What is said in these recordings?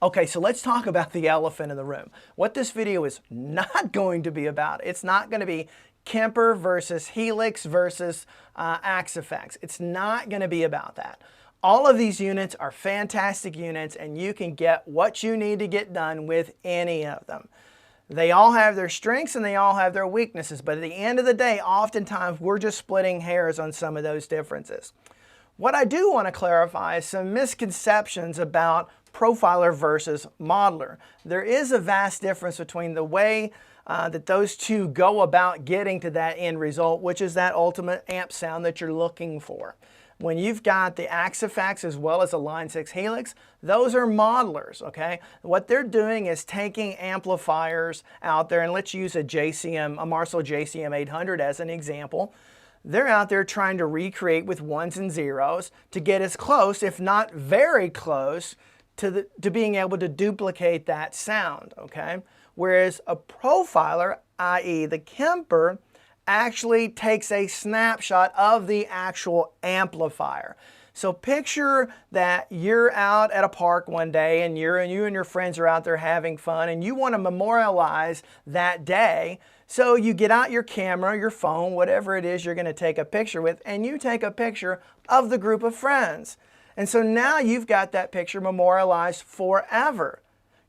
Okay, so let's talk about the elephant in the room. What this video is not going to be about. It's not going to be Kemper versus Helix versus Axe-Fx. It's not going to be about that. All of these units are fantastic units, and you can get what you need to get done with any of them. They all have their strengths and they all have their weaknesses, but at the end of the day, oftentimes we're just splitting hairs on some of those differences. What I do want to clarify is some misconceptions about profiler versus modeler. There is a vast difference between the way that those two go about getting to that end result, which is that ultimate amp sound that you're looking for. When you've got the Axe-Fx as well as a Line 6 Helix, those are modelers, okay? What they're doing is taking amplifiers out there, and let's use a Marshall JCM 800 as an example. They're out there trying to recreate with ones and zeros to get as close, if not very close, to being able to duplicate that sound, okay? Whereas a profiler, i.e. the Kemper, actually takes a snapshot of the actual amplifier. So picture that you're out at a park one day and you and your friends are out there having fun and you want to memorialize that day. So you get out your camera, your phone, whatever it is you're going to take a picture with, and you take a picture of the group of friends. And so now you've got that picture memorialized forever.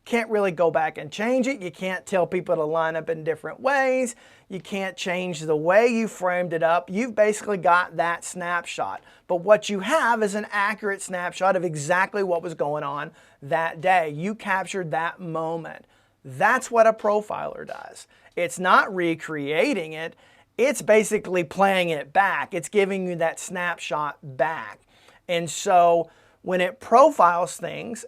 Can't really go back and change it. You can't tell people to line up in different ways. You can't change the way you framed it up. You've basically got that snapshot. But what you have is an accurate snapshot of exactly what was going on that day. You captured that moment. That's what a profiler does. It's not recreating it. It's basically playing it back. It's giving you that snapshot back. And so when it profiles things,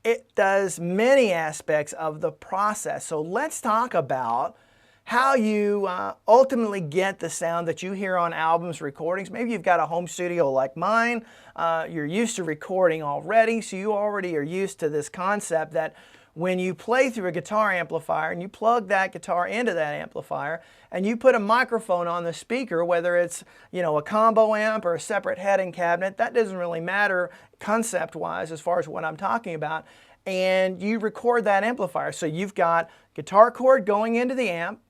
it does many aspects of the process. So let's talk about how you ultimately get the sound that you hear on albums, recordings. Maybe you've got a home studio like mine. You're used to recording already, so you already are used to this concept that when you play through a guitar amplifier and you plug that guitar into that amplifier and you put a microphone on the speaker, whether it's a combo amp or a separate heading cabinet, that doesn't really matter concept-wise as far as what I'm talking about, and you record that amplifier. So you've got guitar cord going into the amp,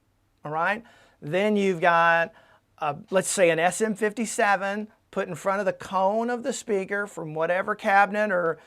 all right? Then you've got, let's say, an SM57 put in front of the cone of the speaker from whatever cabinet or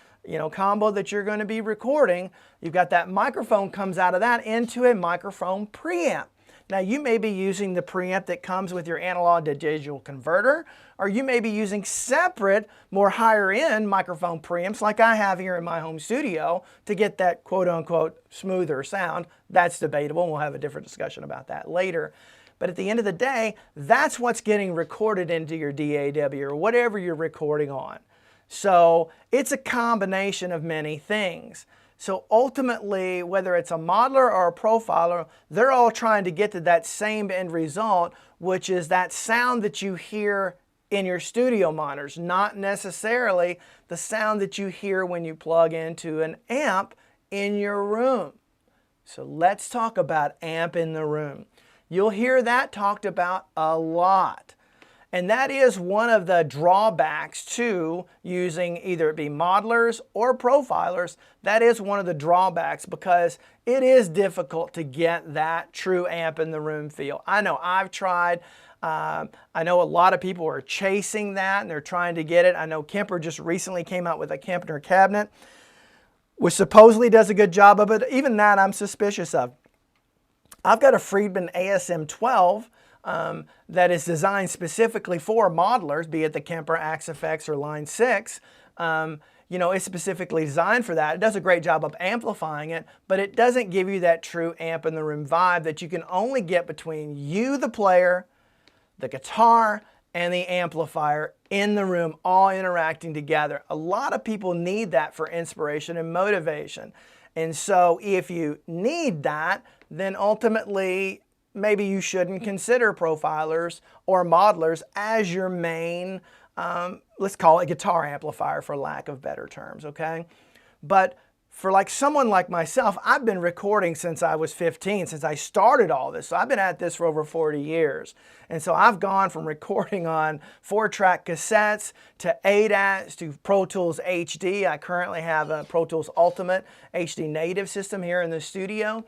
combo that you're going to be recording. You've got that microphone comes out of that into a microphone preamp. Now you may be using the preamp that comes with your analog to digital converter, or you may be using separate, more higher end microphone preamps like I have here in my home studio to get that quote unquote smoother sound. That's debatable, and we'll have a different discussion about that later. But at the end of the day, that's what's getting recorded into your DAW or whatever you're recording on. So it's a combination of many things. So ultimately, whether it's a modeler or a profiler, they're all trying to get to that same end result, which is that sound that you hear in your studio monitors, not necessarily the sound that you hear when you plug into an amp in your room. So let's talk about amp in the room. You'll hear that talked about a lot. And that is one of the drawbacks to using either it be modelers or profilers. That is one of the drawbacks because it is difficult to get that true amp in the room feel. I know I've tried. I know a lot of people are chasing that and they're trying to get it. I know Kemper just recently came out with a Kemper cabinet, which supposedly does a good job of it. Even that I'm suspicious of. I've got a Friedman ASM 12 that is designed specifically for modelers, be it the Kemper, Axe-Fx, or Line 6. It's specifically designed for that. It does a great job of amplifying it, but it doesn't give you that true amp in the room vibe that you can only get between you, the player, the guitar, and the amplifier in the room, all interacting together. A lot of people need that for inspiration and motivation. And so if you need that, then ultimately maybe you shouldn't consider profilers or modelers as your main, let's call it guitar amplifier for lack of better terms, okay? But for like someone like myself, I've been recording since I was 15, since I started all this. So I've been at this for over 40 years. And so I've gone from recording on 4-track cassettes to ADATs to Pro Tools HD. I currently have a Pro Tools Ultimate HD native system here in the studio.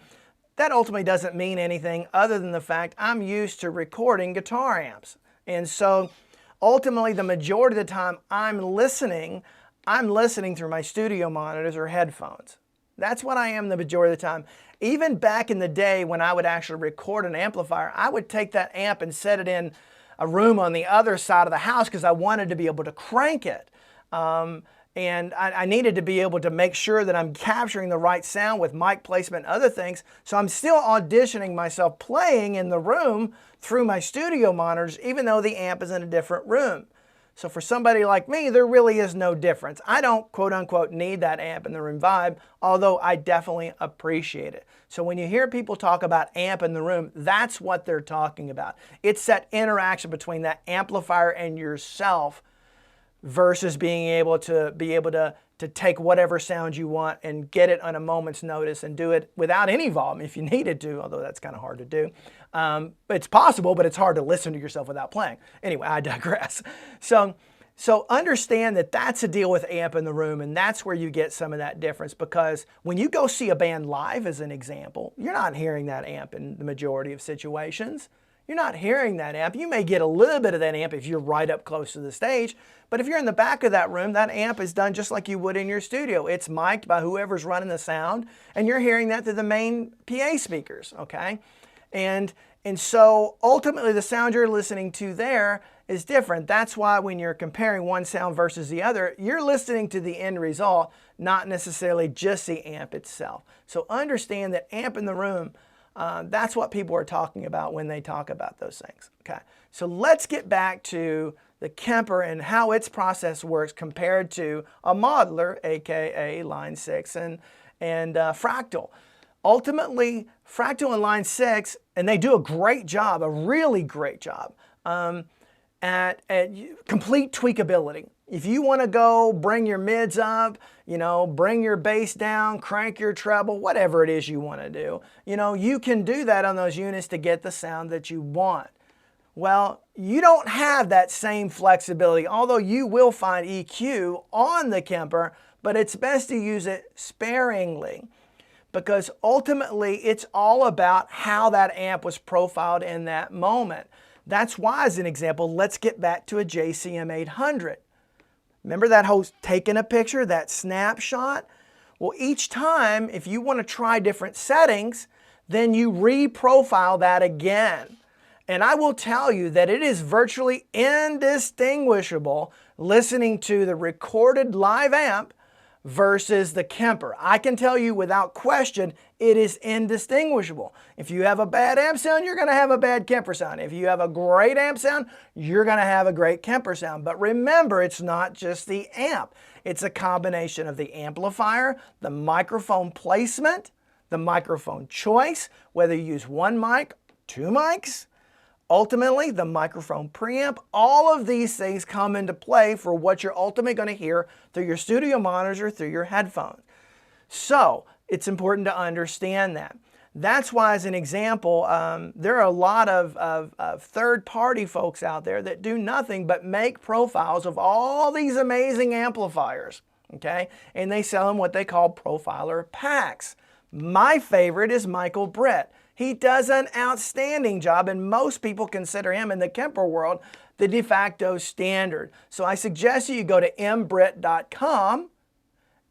That ultimately doesn't mean anything other than the fact I'm used to recording guitar amps. And so ultimately the majority of the time I'm listening through my studio monitors or headphones. That's what I am the majority of the time. Even back in the day when I would actually record an amplifier, I would take that amp and set it in a room on the other side of the house because I wanted to be able to crank it. And I needed to be able to make sure that I'm capturing the right sound with mic placement and other things. So I'm still auditioning myself playing in the room through my studio monitors, even though the amp is in a different room. So for somebody like me, there really is no difference. I don't, quote unquote, need that amp in the room vibe, although I definitely appreciate it. So when you hear people talk about amp in the room, that's what they're talking about. It's that interaction between that amplifier and yourself versus being able to take whatever sound you want and get it on a moment's notice and do it without any volume if you needed to, although that's kind of hard to do. It's possible, but it's hard to listen to yourself without playing. Anyway, I digress. So understand that that's a deal with amp in the room, and that's where you get some of that difference, because when you go see a band live, as an example, you're not hearing that amp in the majority of situations. You're not hearing that amp. You may get a little bit of that amp if you're right up close to the stage, but if you're in the back of that room, that amp is done just like you would in your studio. It's mic'd by whoever's running the sound, and you're hearing that through the main PA speakers, okay? And so ultimately the sound you're listening to there is different. That's why when you're comparing one sound versus the other, you're listening to the end result, not necessarily just the amp itself. So understand that amp in the room, that's what people are talking about when they talk about those things. Okay, so let's get back to the Kemper and how its process works compared to a modeler, aka Line 6 and Fractal. Ultimately, Fractal and Line 6, and they do a great job, a really great job, at complete tweakability. If you want to go bring your mids up, bring your bass down, crank your treble, whatever it is you want to do, you can do that on those units to get the sound that you want. Well, you don't have that same flexibility, although you will find EQ on the Kemper, but it's best to use it sparingly, because ultimately it's all about how that amp was profiled in that moment. That's why, as an example, let's get back to a JCM 800. Remember that whole taking a picture, that snapshot? Well, each time, if you want to try different settings, then you re-profile that again. And I will tell you that it is virtually indistinguishable listening to the recorded live amp versus the Kemper. I can tell you without question, it is indistinguishable. If you have a bad amp sound, you're going to have a bad Kemper sound. If you have a great amp sound, you're going to have a great Kemper sound. But remember, it's not just the amp. It's a combination of the amplifier, the microphone placement, the microphone choice, whether you use one mic, two mics, ultimately the microphone preamp. All of these things come into play for what you're ultimately going to hear through your studio monitors or through your headphones. So it's important to understand that. That's why, as an example, there are a lot of third-party folks out there that do nothing but make profiles of all these amazing amplifiers, okay? And they sell them what they call profiler packs. My favorite is Michael Britt. He does an outstanding job, and most people consider him in the Kemper world the de facto standard. So I suggest you go to mbritt.com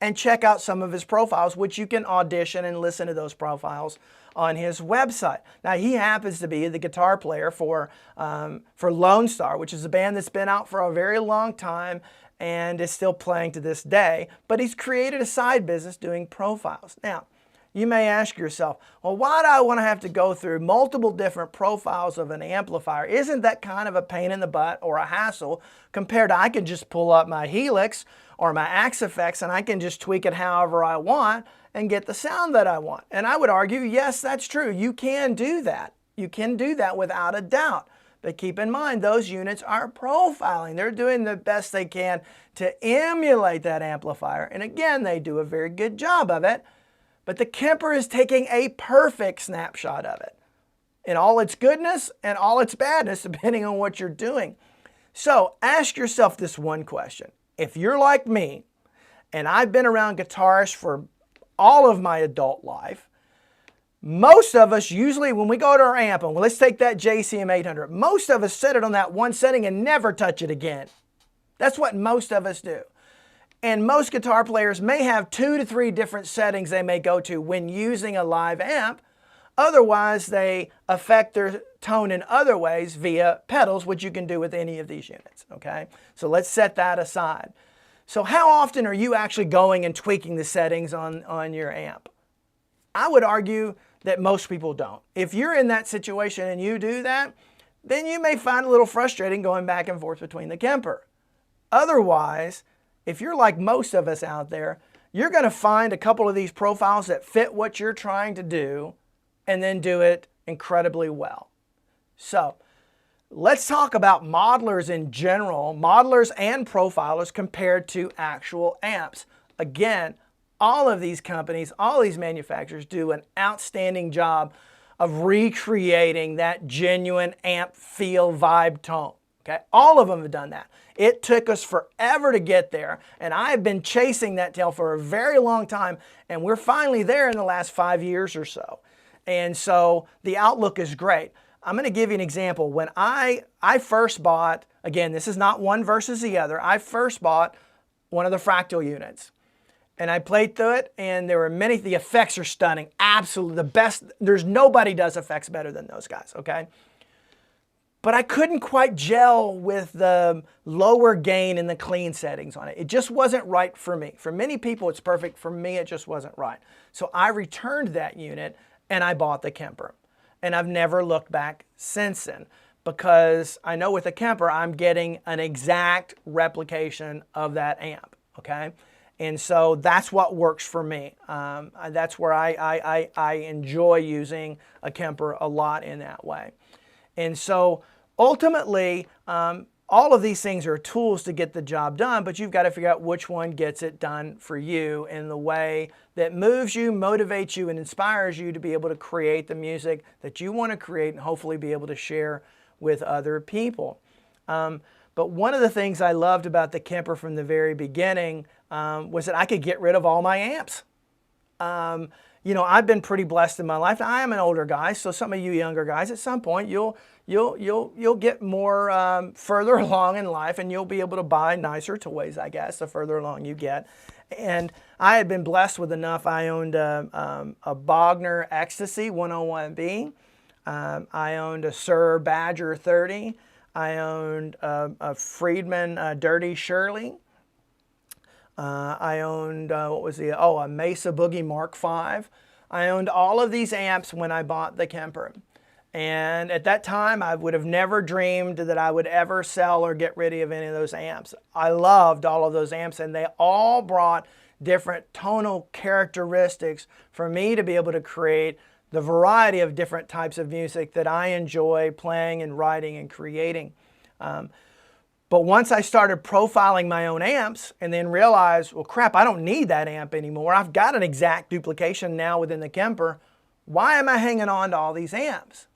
and check out some of his profiles, which you can audition and listen to those profiles on his website. Now, he happens to be the guitar player for Lone Star, which is a band that's been out for a very long time and is still playing to this day, but he's created a side business doing profiles. Now, you may ask yourself, well, why do I want to have to go through multiple different profiles of an amplifier? Isn't that kind of a pain in the butt or a hassle compared to I can just pull up my Helix or my Axe-Fx and I can just tweak it however I want and get the sound that I want? And I would argue, yes, that's true. You can do that. You can do that without a doubt. But keep in mind, those units are profiling. They're doing the best they can to emulate that amplifier. And again, they do a very good job of it. But the Kemper is taking a perfect snapshot of it in all its goodness and all its badness, depending on what you're doing. So ask yourself this one question. If you're like me, and I've been around guitarists for all of my adult life, most of us usually, when we go to our amp, and let's take that JCM 800, most of us set it on that one setting and never touch it again. That's what most of us do. And most guitar players may have 2 to 3 different settings they may go to when using a live amp. Otherwise, they affect their tone in other ways via pedals, which you can do with any of these units, okay? So let's set that aside. So how often are you actually going and tweaking the settings on your amp? I would argue that most people don't. If you're in that situation and you do that, then you may find it a little frustrating going back and forth between the Kemper. Otherwise, if you're like most of us out there, you're going to find a couple of these profiles that fit what you're trying to do and then do it incredibly well. So let's talk about modelers in general, modelers and profilers compared to actual amps. Again, all of these companies, all these manufacturers do an outstanding job of recreating that genuine amp feel, vibe, tone. Okay, all of them have done that. It took us forever to get there, and I have been chasing that tail for a very long time, and we're finally there in the last 5 years or so. And so the outlook is great. I'm going to give you an example. When I first bought, again, this is not one versus the other, I first bought one of the Fractal units. And I played through it, and there were many, the effects are stunning, absolutely the best. There's nobody does effects better than those guys, okay? But I couldn't quite gel with the lower gain and the clean settings on it. It just wasn't right for me. For many people, it's perfect. For me, it just wasn't right. So I returned that unit, and I bought the Kemper. And I've never looked back since then, because I know with the Kemper, I'm getting an exact replication of that amp, okay? And so that's what works for me. That's where I enjoy using a Kemper a lot in that way. And so ultimately, all of these things are tools to get the job done, but you've got to figure out which one gets it done for you in the way that moves you, motivates you, and inspires you to be able to create the music that you want to create and hopefully be able to share with other people. But one of the things I loved about the Kemper from the very beginning was that I could get rid of all my amps. You know, I've been pretty blessed in my life. Now, I am an older guy, so some of you younger guys, at some point, you'll get more further along in life, and you'll be able to buy nicer toys, I guess, the further along you get. And I had been blessed with enough. I owned a Bogner Ecstasy 101B. I owned a Sir Badger 30. I owned a Friedman Dirty Shirley. I owned, a Mesa Boogie Mark V. I owned all of these amps when I bought the Kemper. And at that time, I would have never dreamed that I would ever sell or get rid of any of those amps. I loved all of those amps, and they all brought different tonal characteristics for me to be able to create the variety of different types of music that I enjoy playing and writing and creating. But once I started profiling my own amps and then realized, well, crap, I don't need that amp anymore. I've got an exact duplication now within the Kemper. Why am I hanging on to all these amps?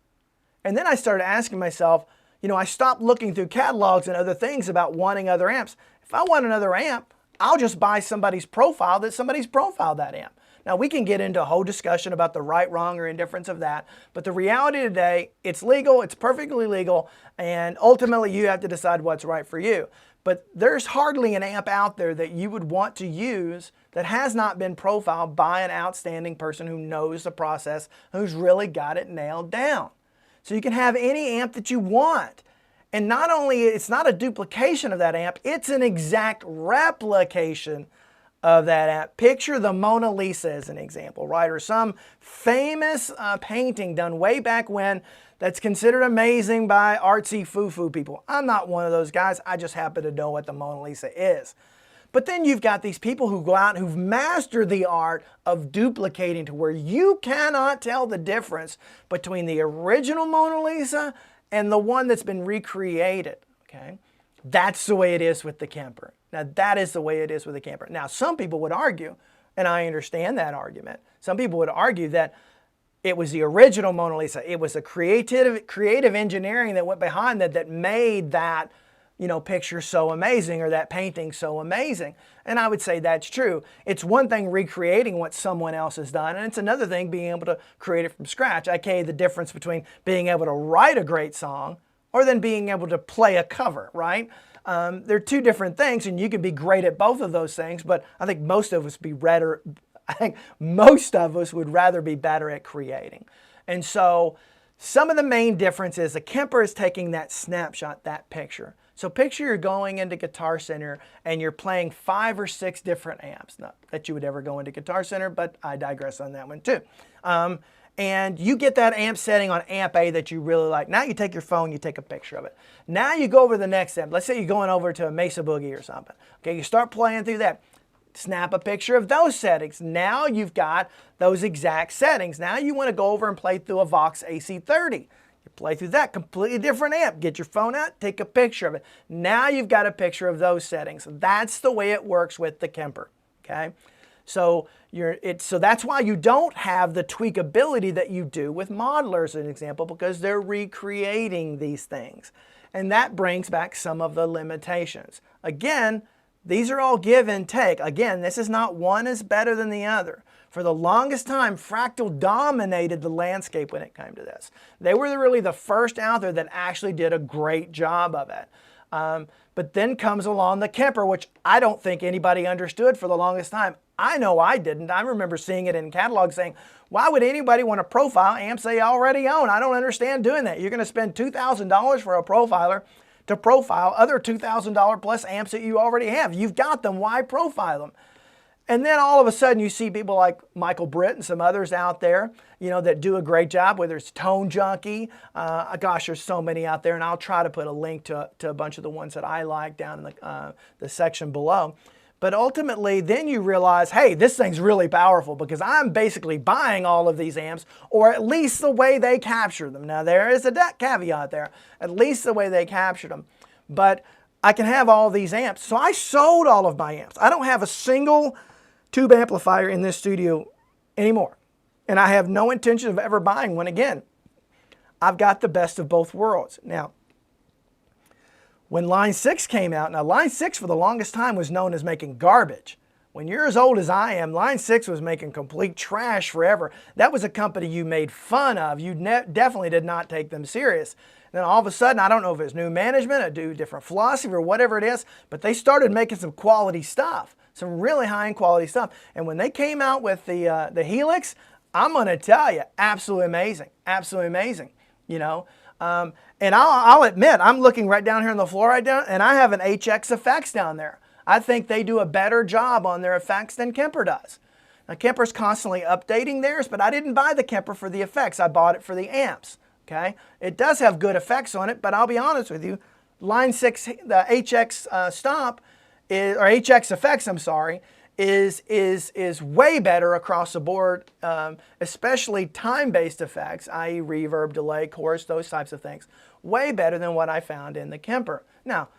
And then I started asking myself, you know, I stopped looking through catalogs and other things about wanting other amps. If I want another amp, I'll just buy somebody's profile that somebody's profiled that amp. Now, we can get into a whole discussion about the right, wrong, or indifference of that, but the reality today, it's legal, it's perfectly legal, and ultimately you have to decide what's right for you. But there's hardly an amp out there that you would want to use that has not been profiled by an outstanding person who knows the process, who's really got it nailed down. So you can have any amp that you want. And not only, it's not a duplication of that amp, it's an exact replication of that amp. Picture the Mona Lisa as an example, right? Or some famous painting done way back when that's considered amazing by artsy foo-foo people. I'm not one of those guys. I just happen to know what the Mona Lisa is. But then you've got these people who go out and who've mastered the art of duplicating to where you cannot tell the difference between the original Mona Lisa and the one that's been recreated, okay? That's the way it is with the Kemper. Now, that is the way it is with the Kemper. Now, some people would argue, and I understand that argument, some people would argue that it was the original Mona Lisa. It was the creative engineering that went behind that made that, you know, picture so amazing, or that painting so amazing. And I would say that's true. It's one thing recreating what someone else has done, and it's another thing being able to create it from scratch. Okay, the difference between being able to write a great song or then being able to play a cover, right? They're two different things, and you can be great at both of those things, but I think most of us would rather be better at creating. And so some of the main difference is the Kemper is taking that snapshot, that picture. So picture you're going into Guitar Center and you're playing 5 or 6 different amps. Not that you would ever go into Guitar Center, but I digress on that one too. And you get that amp setting on amp A that you really like. Now you take your phone, you take a picture of it. Now you go over to the next amp. Let's say you're going over to a Mesa Boogie or something. Okay, you start playing through that. Snap a picture of those settings. Now you've got those exact settings. Now you want to go over and play through a Vox AC30. You play through that, completely different amp. Get your phone out, take a picture of it. Now you've got a picture of those settings. That's the way it works with the Kemper, okay? So that's why you don't have the tweakability that you do with modelers, as an example, because they're recreating these things. And that brings back some of the limitations. Again, these are all give and take. Again, this is not one is better than the other. For the longest time, Fractal dominated the landscape when it came to this. They were really the first out there that actually did a great job of it. But then comes along the Kemper, which I don't think anybody understood for the longest time. I know I didn't. I remember seeing it in catalogs saying, why would anybody want to profile amps they already own? I don't understand doing that. You're going to spend $2,000 for a profiler to profile other $2,000 plus amps that you already have. You've got them, why profile them? And then all of a sudden you see people like Michael Britt and some others out there, you know, that do a great job, whether it's Tone Junkie. Gosh, there's so many out there, and I'll try to put a link to a bunch of the ones that I like down in the section below. But ultimately, then you realize, hey, this thing's really powerful because I'm basically buying all of these amps, or at least the way they capture them. Now, there is a caveat there, at least the way they captured them. But I can have all these amps. So I sold all of my amps. I don't have a single tube amplifier in this studio anymore. And I have no intention of ever buying one again. I've got the best of both worlds. Now, when Line 6 came out, now Line 6 for the longest time was known as making garbage. When you're as old as I am, Line 6 was making complete trash forever. That was a company you made fun of. You definitely did not take them serious. And then all of a sudden, I don't know if it's new management, a different philosophy or whatever it is, but they started making some quality stuff, some really high-end quality stuff. And when they came out with the Helix, I'm going to tell you, absolutely amazing, you know. And I'll admit, I'm looking right down here on the floor right now, and I have an HX effects down there. I think they do a better job on their effects than Kemper does. Now, Kemper's constantly updating theirs, but I didn't buy the Kemper for the effects. I bought it for the amps, okay? It does have good effects on it, but I'll be honest with you, Line 6, the HX Stomp, or HX effects, I'm sorry, is way better across the board, especially time-based effects, i.e. reverb, delay, chorus, those types of things. Way better than what I found in the Kemper. Now,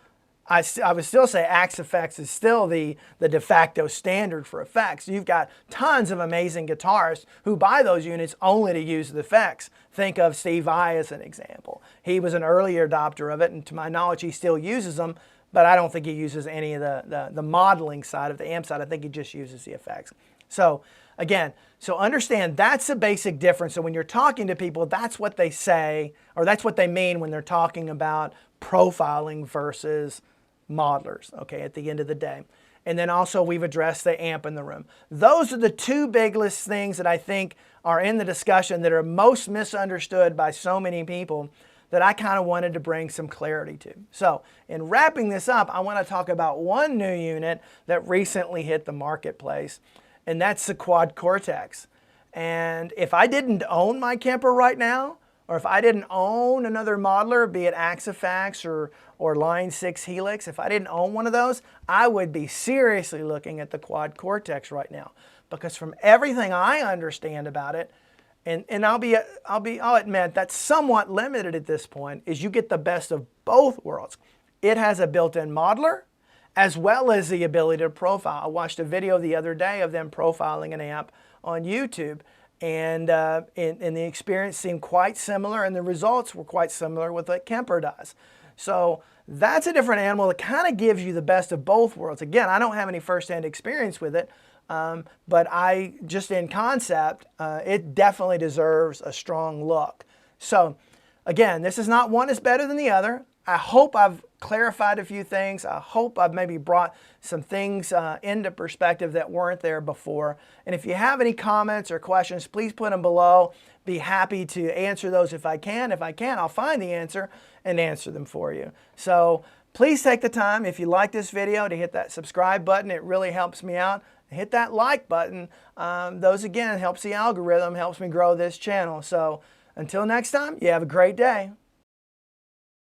I would still say Axe Effects is still the de facto standard for effects. You've got tons of amazing guitarists who buy those units only to use the effects. Think of Steve Vai as an example. He was an earlier adopter of it, and to my knowledge, he still uses them, but I don't think he uses any of the modeling side of the amp side. I think he just uses the effects. So again, so understand that's a basic difference. So when you're talking to people, that's what they say, or that's what they mean when they're talking about profiling versus modelers, okay, at the end of the day. And then also we've addressed the amp in the room. Those are the two biggest things that I think are in the discussion that are most misunderstood by so many people that I kind of wanted to bring some clarity to. So in wrapping this up, I want to talk about one new unit that recently hit the marketplace, and that's the Quad Cortex. And if I didn't own my Kemper right now, or if I didn't own another modeler, be it Axe Effects or Line 6 Helix, if I didn't own one of those, I would be seriously looking at the Quad Cortex right now. Because from everything I understand about it, And I'll admit that's somewhat limited at this point, is you get the best of both worlds. It has a built-in modeler as well as the ability to profile. I watched a video the other day of them profiling an amp on YouTube, and the experience seemed quite similar, and the results were quite similar with what Kemper does. So that's a different animal that kind of gives you the best of both worlds. Again, I don't have any first-hand experience with it, but just in concept, it definitely deserves a strong look. So again, this is not one is better than the other. I hope I've clarified a few things. I hope I've maybe brought some things into perspective that weren't there before. And if you have any comments or questions, please put them below. Be happy to answer those if I can. If I can't, I'll find the answer and answer them for you. So please take the time, if you like this video, to hit that subscribe button. It really helps me out. Hit that like button. Those, again, helps the algorithm, helps me grow this channel. So until next time, you have a great day.